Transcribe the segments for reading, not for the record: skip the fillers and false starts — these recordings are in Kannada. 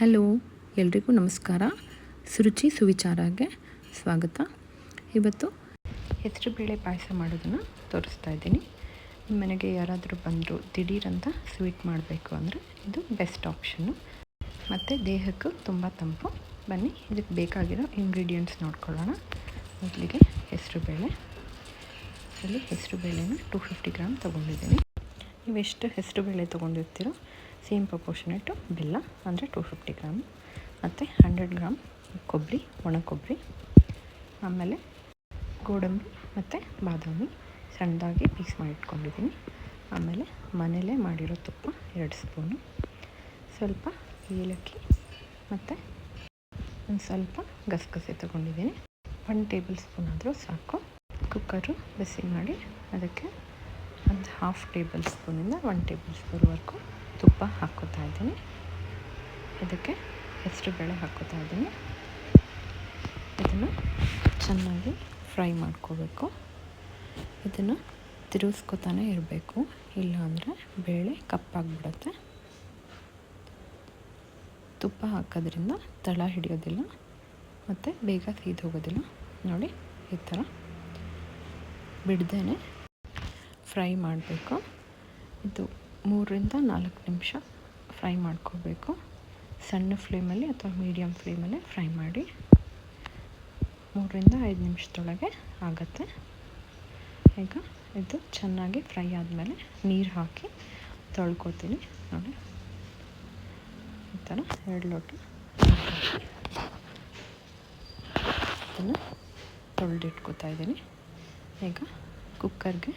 ಹಲೋ, ಎಲ್ರಿಗೂ ನಮಸ್ಕಾರ. ಸುರುಚಿ ಸುವಿಚಾರಕ್ಕೆ ಸ್ವಾಗತ. ಇವತ್ತು ಹೆಸರುಬೇಳೆ ಪಾಯಸ ಮಾಡೋದನ್ನು ತೋರಿಸ್ತಾ ಇದ್ದೀನಿ. ನಿಮ್ಮ ಮನೆಗೆ ಯಾರಾದರೂ ಬಂದರು ದಿಢೀರಂತ ಸ್ವೀಟ್ ಮಾಡಬೇಕು ಅಂದರೆ ಇದು ಬೆಸ್ಟ್ ಆಪ್ಷನ್ನು ಮತ್ತು ದೇಹಕ್ಕೂ ತುಂಬ ತಂಪು. ಬನ್ನಿ, ಇದಕ್ಕೆ ಬೇಕಾಗಿರೋ ಇಂಗ್ರೀಡಿಯೆಂಟ್ಸ್ ನೋಡ್ಕೊಳ್ಳೋಣ. ಮೊದಲಿಗೆ ಹೆಸರುಬೇಳೆ. ಇಲ್ಲಿ ಹೆಸರುಬೇಳೆನ 250 ಗ್ರಾಮ್ ತೊಗೊಂಡಿದ್ದೀನಿ. ನೀವು ಎಷ್ಟು ಹೆಸರುಬೇಳೆ ತೊಗೊಂಡಿರ್ತೀರೋ ಸೇಮ್ ಪ್ರಪೋರ್ಷನೇಟು ಬೆಲ್ಲ ಅಂದರೆ 250 ಗ್ರಾಮ್, ಮತ್ತು 100 ಗ್ರಾಮ್ ಕೊಬ್ಬರಿ, ಒಣ ಕೊಬ್ಬರಿ, ಆಮೇಲೆ ಗೋಡಂಬಿ ಮತ್ತು ಬಾದಾಮಿ ಸಣ್ಣದಾಗಿ ಪೀಸ್ ಮಾಡಿ ಇಟ್ಕೊಂಡಿದ್ದೀನಿ. ಆಮೇಲೆ ಮನೇಲೇ ಮಾಡಿರೋ ತುಪ್ಪ 2 ಸ್ಪೂನು, ಸ್ವಲ್ಪ ಏಲಕ್ಕಿ ಮತ್ತು ಒಂದು ಸ್ವಲ್ಪ ಗಸಗಸೆ ತೊಗೊಂಡಿದ್ದೀನಿ. 1 ಟೇಬಲ್ ಸ್ಪೂನ್ ಆದರೂ ಸಾಕು. ಕುಕ್ಕರು ಬಿಸಿ ಮಾಡಿ ಅದಕ್ಕೆ ಒಂದು 1/2 ಟೇಬಲ್ ಸ್ಪೂನಿಂದ 1 ಟೇಬಲ್ ಸ್ಪೂನ್ವರೆಗೂ ತುಪ್ಪ ಹಾಕ್ಕೋತಾ ಇದ್ದೀನಿ. ಇದಕ್ಕೆ ಹೆಸರುಬೇಳೆ ಹಾಕ್ಕೋತಾ ಇದ್ದೀನಿ. ಇದನ್ನು ಚೆನ್ನಾಗಿ ಫ್ರೈ ಮಾಡ್ಕೋಬೇಕು. ಇದನ್ನು ತಿರುಗಿಸ್ಕೊತಾನೆ ಇರಬೇಕು, ಇಲ್ಲಾಂದರೆ ಬೇಳೆ ಕಪ್ಪಾಗಿಬಿಡುತ್ತೆ. ತುಪ್ಪ ಹಾಕೋದ್ರಿಂದ ತಳ ಹಿಡಿಯೋದಿಲ್ಲ ಮತ್ತು ಬೇಗ ಸೀದೋಗೋದಿಲ್ಲ. ನೋಡಿ, ಈ ಥರ ಬಿಡ್ದೇ ಫ್ರೈ ಮಾಡಬೇಕು. ಇದು 3ರಿಂದ 4 ನಿಮಿಷ ಫ್ರೈ ಮಾಡ್ಕೋಬೇಕು. ಸಣ್ಣ ಫ್ಲೇಮಲ್ಲಿ ಅಥವಾ ಮೀಡಿಯಮ್ ಫ್ಲೇಮಲ್ಲೇ ಫ್ರೈ ಮಾಡಿ. 3ರಿಂದ 5 ನಿಮಿಷದೊಳಗೆ ಆಗುತ್ತೆ. ಈಗ ಇದು ಚೆನ್ನಾಗಿ ಫ್ರೈ ಆದಮೇಲೆ ನೀರು ಹಾಕಿ ತೊಳ್ಕೊತೀನಿ. ನೋಡಿ, ಈ ಥರ 2 ಲೋಟ ಇದನ್ನು ತೊಳೆದಿಟ್ಕೋತಾ ಇದ್ದೀನಿ. ಈಗ ಕುಕ್ಕರ್ಗೆ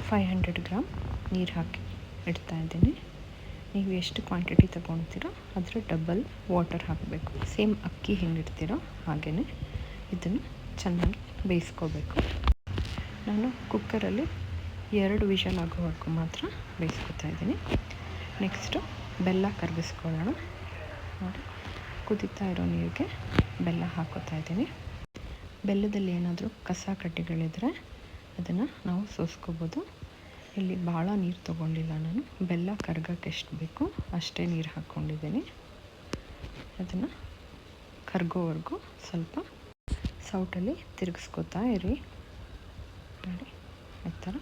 500 ಗ್ರಾಮ್ ನೀರು ಹಾಕಿ ಇಡ್ತಾ ಇದ್ದೀನಿ. ನೀವು ಎಷ್ಟು ಕ್ವಾಂಟಿಟಿ ತೊಗೊಳ್ತೀರೋ ಅದರ ಡಬಲ್ ವಾಟರ್ ಹಾಕಬೇಕು. ಸೇಮ್ ಅಕ್ಕಿ ಹೆಂಗಿಡ್ತೀರೋ ಹಾಗೆಯೇ ಇದನ್ನು ಚೆನ್ನಾಗಿ ಬೇಯಿಸ್ಕೋಬೇಕು. ನಾನು ಕುಕ್ಕರಲ್ಲಿ 2 ವಿಷಲ್ ಆಗೋವರೆಗೂ ಮಾತ್ರ ಬೇಯಿಸ್ಕೊತಾ ಇದ್ದೀನಿ. ನೆಕ್ಸ್ಟು ಬೆಲ್ಲ ಕರಗಿಸ್ಕೊಳ್ಳೋಣ. ನೋಡಿ, ಕುದೀತಾ ಇರೋ ನೀರಿಗೆ ಬೆಲ್ಲ ಹಾಕೋತಾ ಇದ್ದೀನಿ. ಬೆಲ್ಲದಲ್ಲಿ ಏನಾದರೂ ಕಸ ಕಡ್ಡಿಗಳಿದ್ದರೆ ಅದನ್ನು ನಾವು ಸೋಸ್ಕೋಬೋದು. ಇಲ್ಲಿ ಭಾಳ ನೀರು ತೊಗೊಂಡಿಲ್ಲ ನಾನು, ಬೆಲ್ಲ ಕರ್ಗೋಕ್ಕೆ ಎಷ್ಟು ಬೇಕು ಅಷ್ಟೇ ನೀರು ಹಾಕ್ಕೊಂಡಿದ್ದೀನಿ. ಅದನ್ನು ಕರ್ಗೋವರೆಗೂ ಸ್ವಲ್ಪ ಸೌಟಲ್ಲಿ ತಿರುಗಿಸ್ಕೋತಾ ಇರಿ. ನೋಡಿ, ಈ ಥರ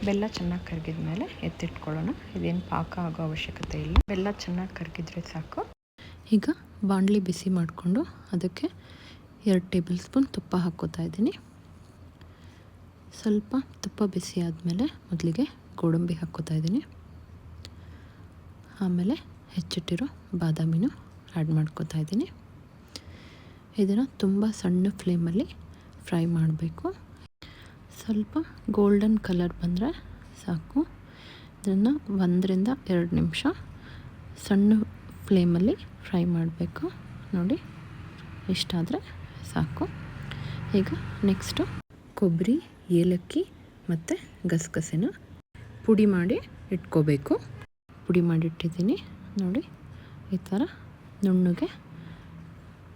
ಬೆಲ್ಲ ಚೆನ್ನಾಗಿ ಕರಗಿದ ಮೇಲೆ ಎತ್ತಿಟ್ಕೊಳ್ಳೋಣ. ಇದೇನು ಪಾಕ ಆಗೋ ಅವಶ್ಯಕತೆ ಇಲ್ಲ, ಬೆಲ್ಲ ಚೆನ್ನಾಗಿ ಕರಗಿದ್ರೆ ಸಾಕು. ಈಗ ಬಾಣಲಿ ಬಿಸಿ ಮಾಡಿಕೊಂಡು ಅದಕ್ಕೆ 2 ಟೇಬಲ್ ಸ್ಪೂನ್ ತುಪ್ಪ ಹಾಕ್ಕೋತಾ ಇದ್ದೀನಿ. ಸ್ವಲ್ಪ ತುಪ್ಪ ಬಿಸಿ ಆದಮೇಲೆ ಮೊದಲಿಗೆ ಗೋಡಂಬಿ ಹಾಕ್ಕೋತಾ ಇದ್ದೀನಿ. ಆಮೇಲೆ ಹೆಚ್ಚಿಟ್ಟಿರೋ ಬಾದಾಮಿನೂ ಆ್ಯಡ್ ಮಾಡ್ಕೋತಾ ಇದ್ದೀನಿ. ಇದನ್ನು ತುಂಬ ಸಣ್ಣ ಫ್ಲೇಮಲ್ಲಿ ಫ್ರೈ ಮಾಡಬೇಕು. ಸ್ವಲ್ಪ ಗೋಲ್ಡನ್ ಕಲರ್ ಬಂದರೆ ಸಾಕು. ಇದನ್ನು 1ರಿಂದ 2 ನಿಮಿಷ ಸಣ್ಣ ಫ್ಲೇಮಲ್ಲಿ ಫ್ರೈ ಮಾಡಬೇಕು. ನೋಡಿ, ಇಷ್ಟಾದರೆ ಸಾಕು. ಈಗ ನೆಕ್ಸ್ಟು ಕೊಬ್ಬರಿ, ಏಲಕ್ಕಿ ಮತ್ತು ಗಸಗಸೆನ ಪುಡಿ ಮಾಡಿ ಇಟ್ಕೋಬೇಕು. ಪುಡಿ ಮಾಡಿಟ್ಟಿದ್ದೀನಿ. ನೋಡಿ, ಈ ಥರ ನುಣ್ಣಗೆ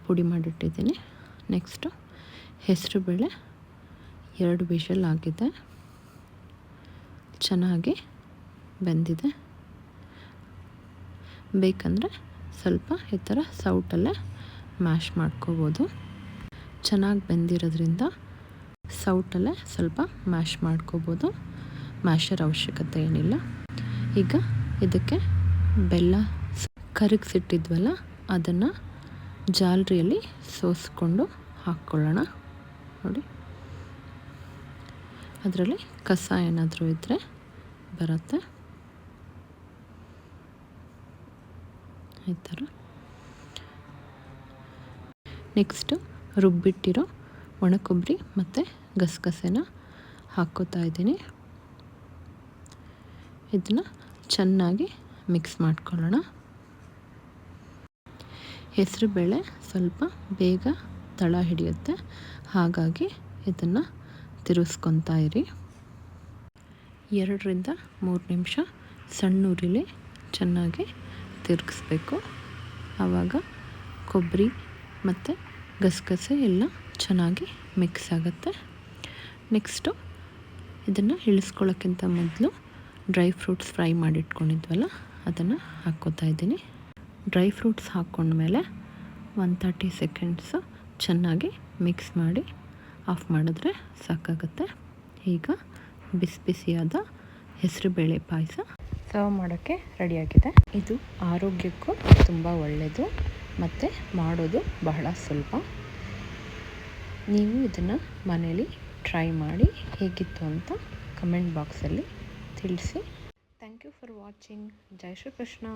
ಪುಡಿ ಮಾಡಿಟ್ಟಿದ್ದೀನಿ. ನೆಕ್ಸ್ಟು ಹೆಸರುಬೇಳೆ 2 ವಿಷಲ್ ಆಗಿದೆ, ಚೆನ್ನಾಗಿ ಬೆಂದಿದೆ. ಬೇಕಂದರೆ ಸ್ವಲ್ಪ ಈ ಥರ ಸೌಟಲ್ಲೇ ಮ್ಯಾಶ್ ಮಾಡ್ಕೋಬೋದು. ಚೆನ್ನಾಗಿ ಬೆಂದಿರೋದ್ರಿಂದ ಸೌಟಲ್ಲೇ ಸ್ವಲ್ಪ ಮ್ಯಾಶ್ ಮಾಡ್ಕೋಬೋದು, ಮ್ಯಾಶರ್ ಅವಶ್ಯಕತೆ ಏನಿಲ್ಲ. ಈಗ ಇದಕ್ಕೆ ಬೆಲ್ಲ ಕರಗಿಸಿಟ್ಟಿದ್ವಲ್ಲ ಅದನ್ನು ಜಾಲರಿಯಲ್ಲಿ ಸೋಸ್ಕೊಂಡು ಹಾಕ್ಕೊಳ್ಳೋಣ. ನೋಡಿ, ಅದರಲ್ಲಿ ಕಸ ಏನಾದರೂ ಇದ್ದರೆ ಬರುತ್ತೆ. ಈ ಥರ ನೆಕ್ಸ್ಟು ರುಬ್ಬಿಟ್ಟಿರೋ ಒಣ ಕೊಬ್ಬರಿ ಮತ್ತು ಗಸಗಸೆನ ಹಾಕ್ಕೋತಾ ಇದ್ದೀನಿ. ಇದನ್ನು ಚೆನ್ನಾಗಿ ಮಿಕ್ಸ್ ಮಾಡ್ಕೊಳ್ಳೋಣ. ಹೆಸರುಬೇಳೆ ಸ್ವಲ್ಪ ಬೇಗ ತಳ ಹಿಡಿಯುತ್ತೆ, ಹಾಗಾಗಿ ಇದನ್ನು ತಿರುಗಿಸ್ಕೊತಾ ಇರಿ. 2ರಿಂದ 3 ನಿಮಿಷ ಸಣ್ಣ ಉರಿಲಿ ಚೆನ್ನಾಗಿ ತಿರುಗಿಸ್ಬೇಕು. ಆವಾಗ ಕೊಬ್ಬರಿ ಮತ್ತು ಗಸಗಸೆ ಎಲ್ಲ ಚೆನ್ನಾಗಿ ಮಿಕ್ಸ್ ಆಗುತ್ತೆ. ನೆಕ್ಸ್ಟು ಇದನ್ನು ಇಳಿಸ್ಕೊಳ್ಳೋಕ್ಕಿಂತ ಮೊದಲು ಡ್ರೈ ಫ್ರೂಟ್ಸ್ ಫ್ರೈ ಮಾಡಿಟ್ಕೊಂಡಿದ್ವಲ್ಲ ಅದನ್ನು ಹಾಕ್ಕೋತಾ ಇದ್ದೀನಿ. ಡ್ರೈ ಫ್ರೂಟ್ಸ್ ಹಾಕ್ಕೊಂಡ್ಮೇಲೆ 130 ಸೆಕೆಂಡ್ಸು ಚೆನ್ನಾಗಿ ಮಿಕ್ಸ್ ಮಾಡಿ ಆಫ್ ಮಾಡಿದ್ರೆ ಸಾಕಾಗುತ್ತೆ. ಈಗ ಬಿಸಿ ಬಿಸಿಯಾದ ಹೆಸರುಬೇಳೆ ಪಾಯಸ ಸರ್ವ್ ಮಾಡೋಕ್ಕೆ ರೆಡಿಯಾಗಿದೆ. ಇದು ಆರೋಗ್ಯಕ್ಕೂ ತುಂಬ ಒಳ್ಳೆಯದು ಮತ್ತು ಮಾಡೋದು ಬಹಳ ಸುಲಭ. ನೀವು ಇದನ್ನು ಮನೇಲಿ ಟ್ರೈ ಮಾಡಿ ಹೇಗಿತ್ತು ಅಂತ ಕಮೆಂಟ್ ಬಾಕ್ಸಲ್ಲಿ ತಿಳಿಸಿ. Thank you for watching. ಜೈ ಶ್ರೀ ಕೃಷ್ಣ.